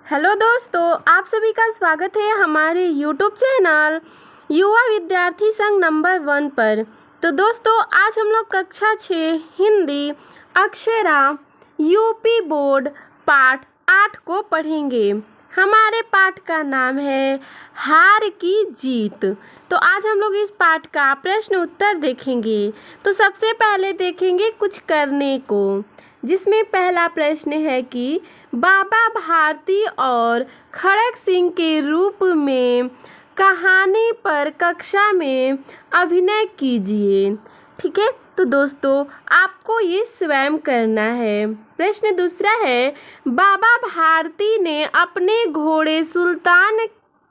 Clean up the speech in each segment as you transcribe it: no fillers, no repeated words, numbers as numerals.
Hello दोस्तों, आप सभी का स्वागत है हमारे यूट्यूब चैनल युवा विद्यार्थी संघ नंबर 1 पर। तो दोस्तों, आज हम लोग कक्षा 6 हिंदी अक्षरा यूपी बोर्ड पाठ 8 को पढ़ेंगे। हमारे पाठ का नाम है हार की जीत। तो आज हम लोग इस पाठ का प्रश्न उत्तर देखेंगे। तो सबसे पहले देखेंगे कुछ करने को, जिसमें पहला प्रश्न है कि बाबा भारती और खड़ग सिंह के रूप में कहानी पर कक्षा में अभिनय कीजिए। ठीक है, तो दोस्तों आपको ये स्वयं करना है। प्रश्न दूसरा है, बाबा भारती ने अपने घोड़े सुल्तान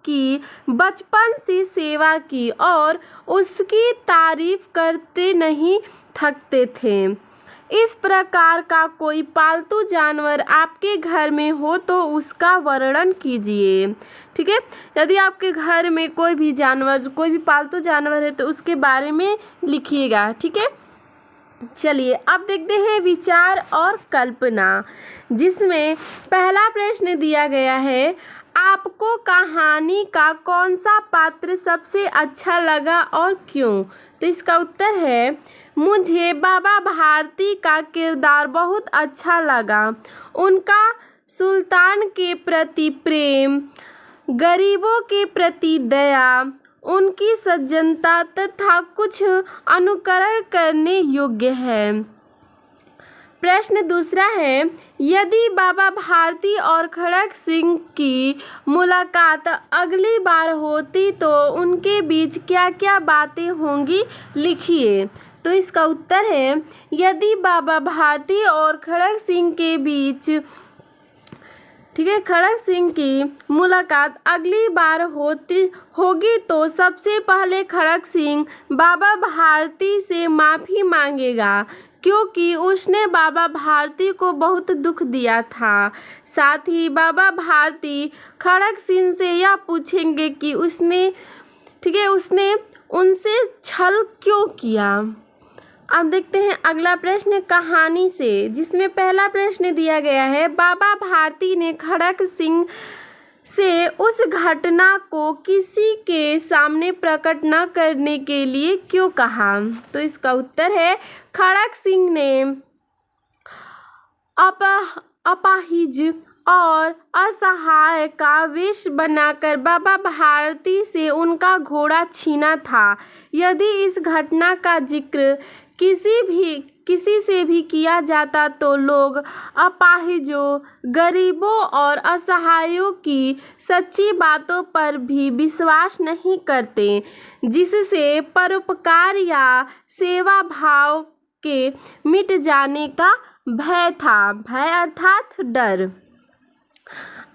की बचपन से सेवा की और उसकी तारीफ करते नहीं थकते थे। इस प्रकार का कोई पालतू जानवर आपके घर में हो तो उसका वर्णन कीजिए। ठीक है, यदि आपके घर में कोई भी जानवर, कोई भी पालतू जानवर है तो उसके बारे में लिखिएगा। ठीक है, चलिए अब देखते हैं विचार और कल्पना, जिसमें पहला प्रश्न दिया गया है, आपको कहानी का कौन सा पात्र सबसे अच्छा लगा और क्यों? तो इसका उत्तर है, मुझे बाबा भारती का किरदार बहुत अच्छा लगा। उनका सुल्तान के प्रति प्रेम, गरीबों के प्रति दया, उनकी सज्जनता तथा कुछ अनुकरण करने योग्य है। प्रश्न दूसरा है, यदि बाबा भारती और खड़ग सिंह की मुलाकात अगली बार होती तो उनके बीच क्या क्या बातें होंगी, लिखिए। तो इसका उत्तर है, यदि बाबा भारती और खड़ग सिंह के बीच, ठीक है, खड़ग सिंह की मुलाकात अगली बार होगी तो सबसे पहले खड़ग सिंह बाबा भारती से माफ़ी मांगेगा, क्योंकि उसने बाबा भारती को बहुत दुख दिया था। साथ ही बाबा भारती खड़ग सिंह से यह पूछेंगे कि उसने उनसे छल क्यों किया। अब देखते हैं अगला प्रश्न कहानी से, जिसमें पहला प्रश्न दिया गया है, बाबा भारती ने खड़ग सिंह से उस घटना को किसी के सामने प्रकट न करने के लिए क्यों कहा? तो इसका उत्तर है, खड़ग सिंह ने अपाहिज और असहाय का वेश बनाकर बाबा भारती से उनका घोड़ा छीना था। यदि इस घटना का जिक्र किसी से भी किया जाता तो लोग अपाहिजों, गरीबों और असहायों की सच्ची बातों पर भी विश्वास नहीं करते, जिससे परोपकार या सेवा भाव के मिट जाने का भय था। भय अर्थात डर।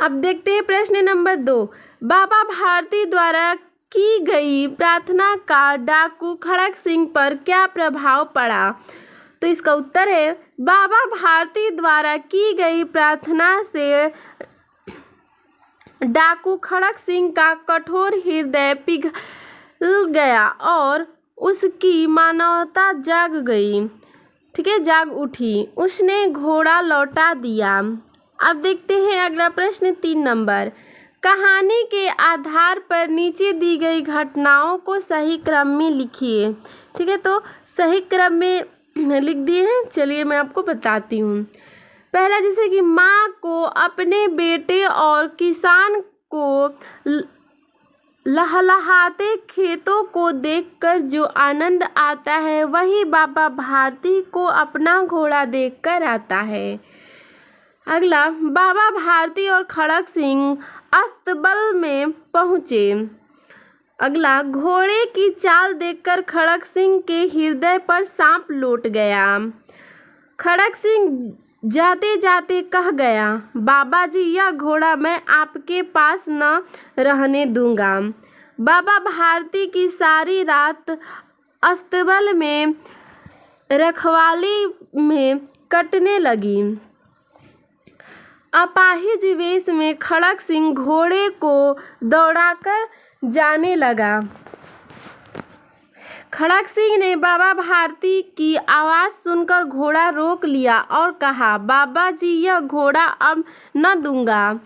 अब देखते हैं प्रश्न नंबर 2, बाबा भारती द्वारा की गई प्रार्थना का डाकू खड़ग सिंह पर क्या प्रभाव पड़ा? तो इसका उत्तर है, बाबा भारती द्वारा की गई प्रार्थना से डाकू खड़ग सिंह का कठोर हृदय पिघल गया और उसकी मानवता जाग गई। ठीक है, जाग उठी। उसने घोड़ा लौटा दिया। अब देखते हैं अगला प्रश्न 3 नंबर, कहानी के आधार पर नीचे दी गई घटनाओं को सही क्रम में लिखिए। ठीक है, तो सही क्रम में लिख दिए हैं, चलिए मैं आपको बताती हूँ। पहला, जैसे कि माँ को अपने बेटे और किसान को लहलहाते खेतों को देखकर जो आनंद आता है, वही बाबा भारती को अपना घोड़ा देखकर आता है। अगला, बाबा भारती और खड़ग सिंह अस्तबल में पहुँचे। अगला, घोड़े की चाल देखकर खड़ग सिंह के हृदय पर सांप लौट गया। खड़ग सिंह जाते जाते कह गया, बाबा जी, यह घोड़ा मैं आपके पास न रहने दूंगा। बाबा भारती की सारी रात अस्तबल में रखवाली में कटने लगी। अपाहिज वेश में खड़ग सिंह घोड़े को दौड़ाकर जाने लगा। खड़ग सिंह ने बाबा भारती की आवाज़ सुनकर घोड़ा रोक लिया और कहा, बाबा जी, यह घोड़ा अब न दूंगा।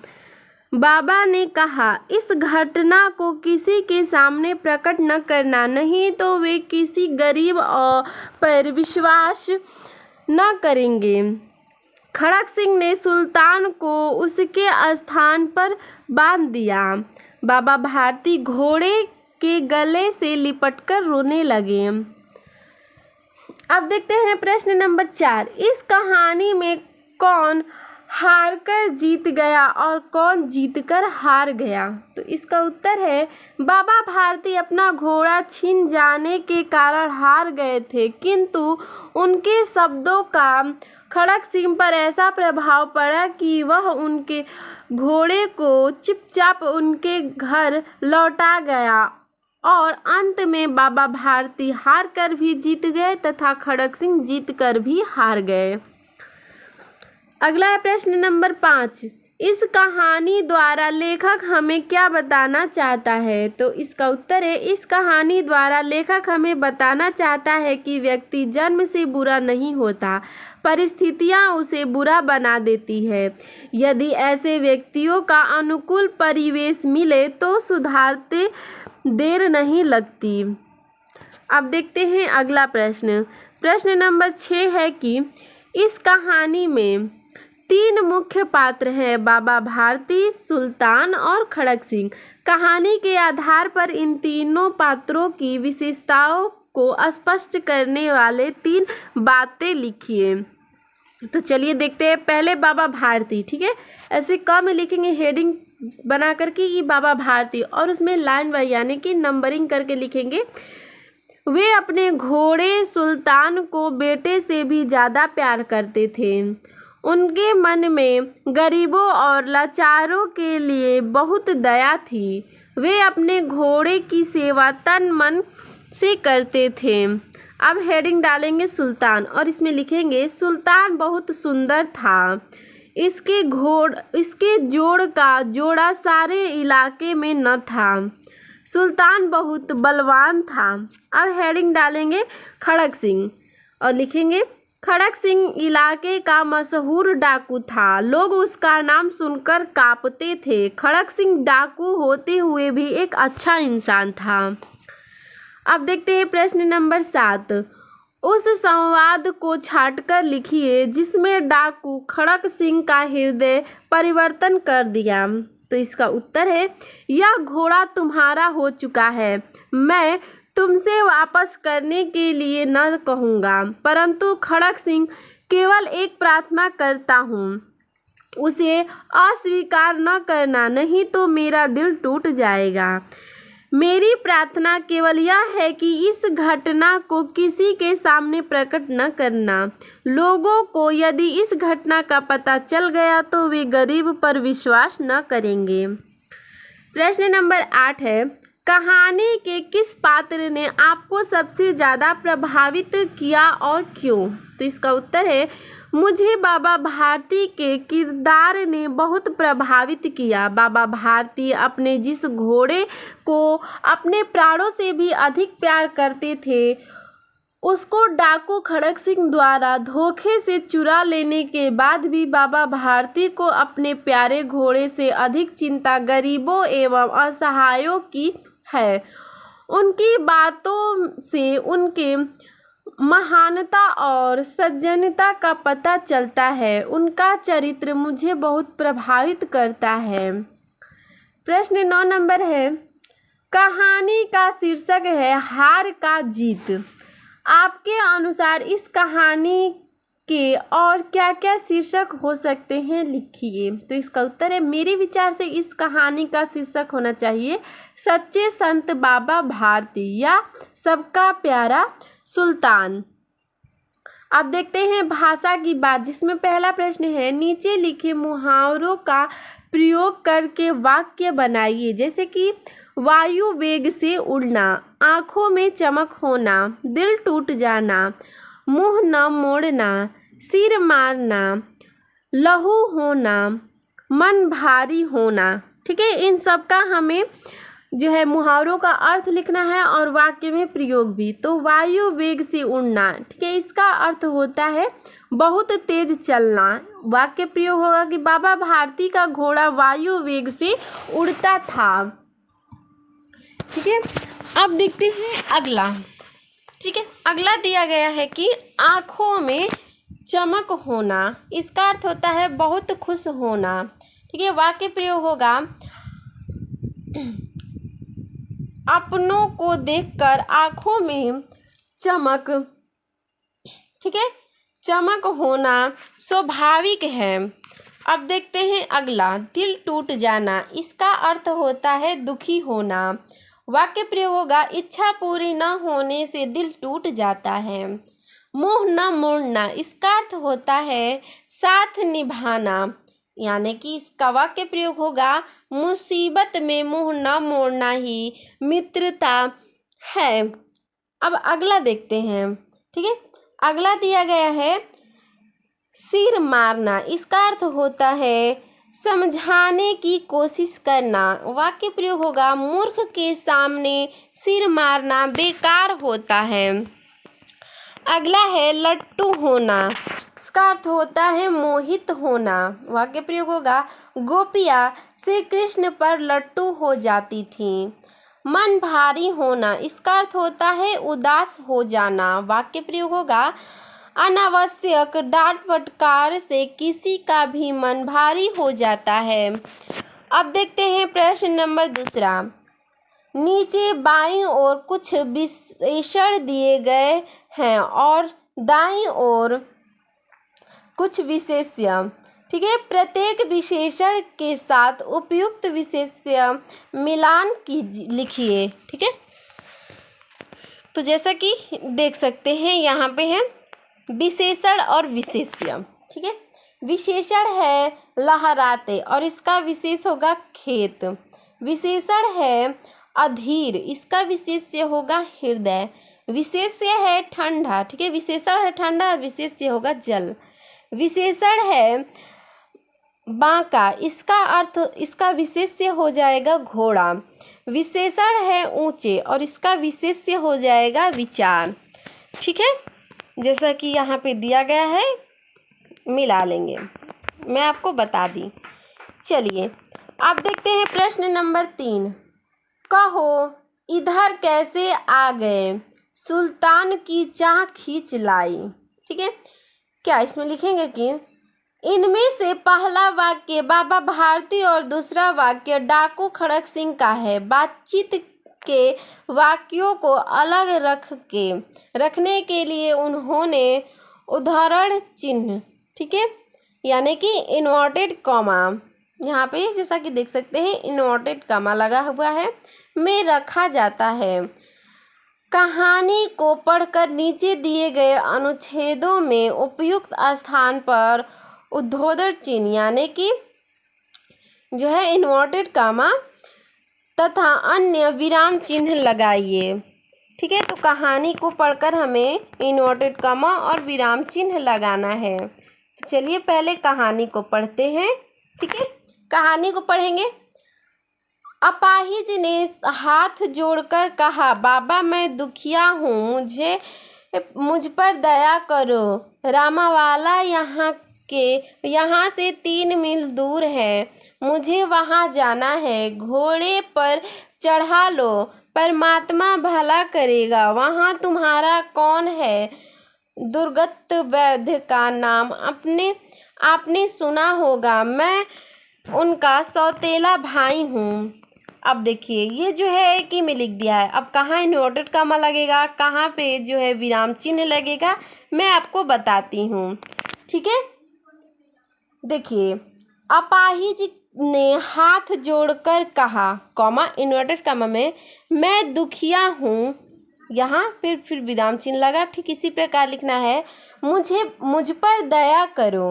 बाबा ने कहा, इस घटना को किसी के सामने प्रकट न करना, नहीं तो वे किसी गरीब पर विश्वास न करेंगे। खड़क सिंह ने सुल्तान को उसके स्थान पर बांध दिया। बाबा भारती घोड़े के गले से लिपटकर रोने लगे। अब देखते हैं प्रश्न नंबर 4। इस कहानी में कौन हारकर जीत गया और कौन जीतकर हार गया? तो इसका उत्तर है बाबा भारती अपना घोड़ा छिन जाने के कारण हार गए थे, किंतु उनके शब्दों का खड़क सिंह पर ऐसा प्रभाव पड़ा कि वह उनके घोड़े को चुपचाप उनके घर लौटा गया और अंत में बाबा भारती हार कर भी जीत गए तथा खड़क सिंह जीत कर भी हार गए। अगला है प्रश्न नंबर 5। इस कहानी द्वारा लेखक हमें क्या बताना चाहता है? तो इसका उत्तर है इस कहानी द्वारा लेखक हमें बताना चाहता है कि व्यक्ति जन्म से बुरा नहीं होता, परिस्थितियां उसे बुरा बना देती है। यदि ऐसे व्यक्तियों का अनुकूल परिवेश मिले तो सुधारते देर नहीं लगती। अब देखते हैं अगला प्रश्न। प्रश्न नंबर 6 है कि इस कहानी में 3 मुख्य पात्र हैं, बाबा भारती, सुल्तान और खड़क सिंह। कहानी के आधार पर इन तीनों पात्रों की विशेषताओं को स्पष्ट करने वाले 3 बातें लिखिए। तो चलिए देखते हैं। पहले बाबा भारती, ठीक है, ऐसे क में लिखेंगे हेडिंग बना करके कि बाबा भारती, और उसमें लाइन वाइज यानी कि नंबरिंग करके लिखेंगे। वे अपने घोड़े सुल्तान को बेटे से भी ज़्यादा प्यार करते थे। उनके मन में गरीबों और लाचारों के लिए बहुत दया थी। वे अपने घोड़े की सेवा तन मन से करते थे। अब हेडिंग डालेंगे सुल्तान और इसमें लिखेंगे सुल्तान बहुत सुंदर था। इसके जोड़ का जोड़ा सारे इलाके में न था। सुल्तान बहुत बलवान था। अब हेडिंग डालेंगे खड़क सिंह और लिखेंगे खड़क सिंह इलाके का मशहूर डाकू था। लोग उसका नाम सुनकर कांपते थे। खड़क सिंह डाकू होते हुए भी एक अच्छा इंसान था। अब देखते हैं प्रश्न नंबर 7। उस संवाद को छांटकर लिखिए जिसमें डाकू खड़क सिंह का हृदय परिवर्तन कर दिया। तो इसका उत्तर है यह घोड़ा तुम्हारा हो चुका है। मैं तुमसे वापस करने के लिए न कहूँगा, परंतु खड़क सिंह केवल एक प्रार्थना करता हूँ, उसे अस्वीकार न करना, नहीं तो मेरा दिल टूट जाएगा। मेरी प्रार्थना केवल यह है कि इस घटना को किसी के सामने प्रकट न करना। लोगों को यदि इस घटना का पता चल गया तो वे गरीब पर विश्वास न करेंगे। प्रश्न नंबर 8 है कहानी के किस पात्र ने आपको सबसे ज़्यादा प्रभावित किया और क्यों? तो इसका उत्तर है मुझे बाबा भारती के किरदार ने बहुत प्रभावित किया। बाबा भारती अपने जिस घोड़े को अपने प्राणों से भी अधिक प्यार करते थे, उसको डाकू खड़क सिंह द्वारा धोखे से चुरा लेने के बाद भी बाबा भारती को अपने प्यारे घोड़े से अधिक चिंता गरीबों एवं असहायों की है। उनकी बातों से उनके महानता और सज्जनता का पता चलता है। उनका चरित्र मुझे बहुत प्रभावित करता है। प्रश्न 9 नंबर है कहानी का शीर्षक है हार का जीत। आपके अनुसार इस कहानी के और क्या क्या शीर्षक हो सकते हैं लिखिए। तो इसका उत्तर है मेरे विचार से इस कहानी का शीर्षक होना चाहिए सच्चे संत बाबा भारती या सबका प्यारा सुल्तान। अब देखते हैं भाषा की बात, जिसमें पहला प्रश्न है नीचे लिखे मुहावरों का प्रयोग करके वाक्य बनाइए। जैसे कि वायु वेग से उड़ना, आँखों में चमक होना, दिल टूट जाना, मुंह न मोड़ना, सिर मारना, लहू होना, मन भारी होना। ठीक है, इन सब का हमें जो है मुहावरों का अर्थ लिखना है और वाक्य में प्रयोग भी। तो वायु वेग से उड़ना, ठीक है, इसका अर्थ होता है बहुत तेज चलना। वाक्य प्रयोग होगा कि बाबा भारती का घोड़ा वायु वेग से उड़ता था। ठीक है, अब देखते हैं अगला। ठीक है, अगला दिया गया है कि आँखों में चमक होना, इसका अर्थ होता है बहुत खुश होना। ठीक है, वाक्य प्रयोग होगा अपनों को देखकर आँखों में चमक, ठीक है, चमक होना स्वाभाविक है। अब देखते हैं अगला, दिल टूट जाना, इसका अर्थ होता है दुखी होना। वाक्य प्रयोग होगा इच्छा पूरी न होने से दिल टूट जाता है। मुँह न मोड़ना, इसका अर्थ होता है साथ निभाना, यानी कि इसका वाक्य प्रयोग होगा मुसीबत में मुँह न मोड़ना ही मित्रता है। अब अगला देखते हैं। ठीक है, अगला दिया गया है सिर मारना, इसका अर्थ होता है समझाने की कोशिश करना। वाक्य प्रयोग होगा मूर्ख के सामने सिर मारना बेकार होता है। अगला है लट्टू होना, इसका अर्थ होता है मोहित होना। वाक्य प्रयोग होगा गोपियाँ श्री कृष्ण पर लट्टू हो जाती थीं। मन भारी होना, इसका अर्थ होता है उदास हो जाना। वाक्य प्रयोग होगा अनावश्यक डांट फटकार से किसी का भी मन भारी हो जाता है। अब देखते हैं प्रश्न नंबर दूसरा। नीचे बाईं ओर कुछ विशेषण दिए गए हैं और दाईं ओर कुछ विशेष्य। ठीक है, प्रत्येक विशेषण के साथ उपयुक्त विशेष्य मिलान लिखिए। ठीक है, तो जैसा कि देख सकते हैं यहाँ पे है विशेषण और विशेष्य। ठीक है, विशेषण है लहराते और इसका विशेष होगा खेत। विशेषण है अधीर, इसका विशेष्य होगा हृदय। विशेष्य है ठंडा। ठीक है, विशेषण है ठंडा और विशेष्य होगा जल। विशेषण है बांका, इसका विशेष्य हो जाएगा घोड़ा। विशेषण है ऊंचे और इसका विशेष्य हो जाएगा विचार। ठीक है, जैसा कि यहाँ पे दिया गया है मिला लेंगे, मैं आपको बता दी। चलिए अब देखते हैं प्रश्न नंबर 3। कहो इधर कैसे आ गए, सुल्तान की चाह खींच लाई। ठीक है, क्या इसमें लिखेंगे कि इनमें से पहला वाक्य बाबा भारती और दूसरा वाक्य डाकू खड़क सिंह का है। बातचीत के वाक्यों को अलग रखने के लिए उन्होंने उद्धरण चिन्ह, ठीक है, यानी कि इन्वर्टेड कॉमा, यहाँ पे जैसा कि देख सकते हैं इन्वर्टेड कॉमा लगा हुआ है, में रखा जाता है। कहानी को पढ़कर नीचे दिए गए अनुच्छेदों में उपयुक्त स्थान पर उद्धरण चिन्ह, यानी कि जो है इन्वर्टेड कॉमा तथा अन्य विराम चिन्ह लगाइए। ठीक है, तो कहानी को पढ़कर हमें इन्वर्टेड कॉमा और विराम चिन्ह लगाना है। तो चलिए पहले कहानी को पढ़ते हैं। ठीक है, कहानी को पढ़ेंगे। अपाहिज ने हाथ जोड़कर कहा, बाबा मैं दुखिया हूँ, मुझ पर दया करो। रामावाला यहाँ से 3 मील दूर है, मुझे वहाँ जाना है। घोड़े पर चढ़ा लो, परमात्मा भला करेगा। वहाँ तुम्हारा कौन है? दुर्गत वैद्य का नाम आपने सुना होगा, मैं उनका सौतेला भाई हूँ। अब देखिए ये जो है कि में लिख दिया है, अब कहाँ इन्वर्टेड कॉमा लगेगा, कहाँ पे जो है विराम चिन्ह लगेगा, मैं आपको बताती हूँ। ठीक है, देखिए अपाहिज ने हाथ जोड़कर कहा, कॉमा इन्वर्टेड कॉमा में, मैं दुखिया हूँ, यहाँ फिर विराम चिन्ह लगा। ठीक इसी प्रकार लिखना है, मुझ पर दया करो।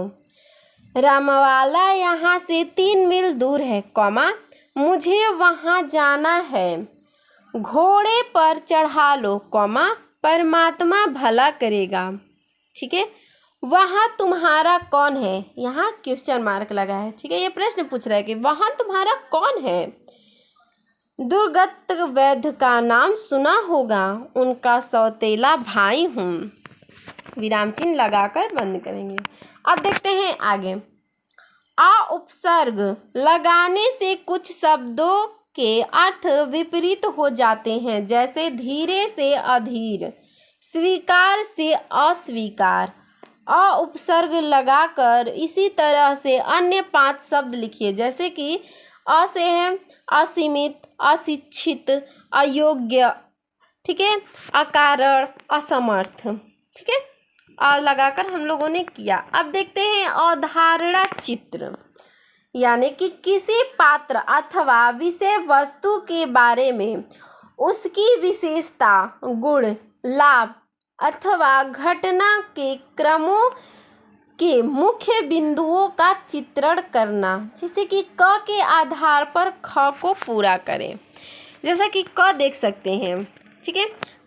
रामवाला यहाँ से 3 मील दूर है, कॉमा मुझे वहाँ जाना है। घोड़े पर चढ़ा लो, कॉमा परमात्मा भला करेगा। ठीक है, वहाँ तुम्हारा कौन है, यहाँ क्वेश्चन मार्क लगा है। ठीक है, ये प्रश्न पूछ रहा है कि वहाँ तुम्हारा कौन है। दुर्गत वैद्य का नाम सुना होगा, उनका सौतेला भाई हूँ। विराम चिन्ह लगाकर बंद करेंगे। अब देखते हैं आगे। आ उपसर्ग लगाने से कुछ शब्दों के अर्थ विपरीत हो जाते हैं, जैसे धीरे से अधीर, स्वीकार से अस्वीकार। अ उपसर्ग लगाकर इसी तरह से अन्य 5 शब्द लिखिए, जैसे कि अ से है असीमित, अशिक्षित, अयोग्य, ठीक है, अकारण, असमर्थ, ठीक है। अ लगाकर हम लोगों ने किया। अब देखते हैं अवधारणा चित्र, यानी कि किसी पात्र अथवा विषय वस्तु के बारे में उसकी विशेषता, गुण, लाभ अथवा घटना के क्रमों के मुख्य बिंदुओं का चित्रण करना। जैसे कि क के आधार पर ख को पूरा करें। जैसा कि क देख सकते हैं, ठीक है।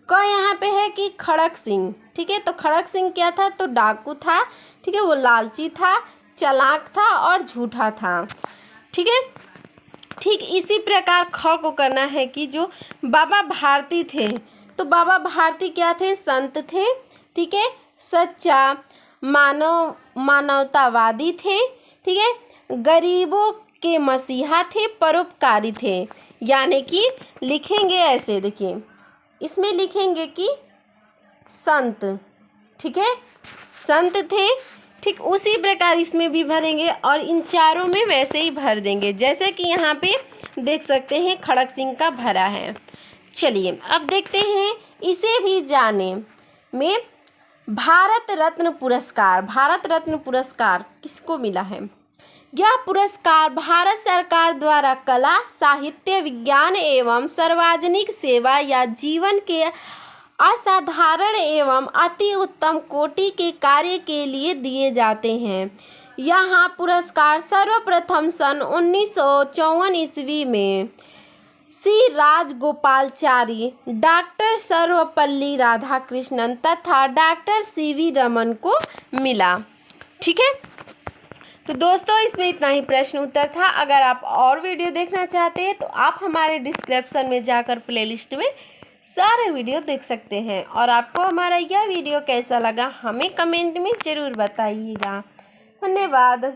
क यहाँ पे है कि खड़क सिंह, ठीक है। तो खड़क सिंह क्या था, तो डाकू था, ठीक है। वो लालची था, चालाक था और झूठा था, ठीक है। ठीक इसी प्रकार ख को करना है कि जो बाबा भारती थे, तो बाबा भारती क्या थे, संत थे, ठीक है, सच्चा मानवतावादी थे, ठीक है, गरीबों के मसीहा थे, परोपकारी थे। यानी कि लिखेंगे ऐसे, देखिए इसमें लिखेंगे कि संत, ठीक है, संत थे। ठीक उसी प्रकार इसमें भी भरेंगे और इन चारों में वैसे ही भर देंगे, जैसे कि यहाँ पे देख सकते हैं खड़क सिंह का भरा है। चलिए अब देखते हैं इसे भी जाने में भारत रत्न पुरस्कार किसको मिला है। यह पुरस्कार भारत सरकार द्वारा कला, साहित्य, विज्ञान एवं सार्वजनिक सेवा या जीवन के असाधारण एवं अति उत्तम कोटि के कार्य के लिए दिए जाते हैं। यह पुरस्कार सर्वप्रथम सन 1954 ईस्वी में श्री राजगोपालाचारी, डॉक्टर सर्वपल्ली राधाकृष्णन तथा डॉक्टर CV रमन को मिला, ठीक है। तो दोस्तों इसमें इतना ही प्रश्न उत्तर था। अगर आप और वीडियो देखना चाहते हैं तो आप हमारे डिस्क्रिप्शन में जाकर प्लेलिस्ट में सारे वीडियो देख सकते हैं। और आपको हमारा यह वीडियो कैसा लगा हमें कमेंट में ज़रूर बताइएगा। धन्यवाद।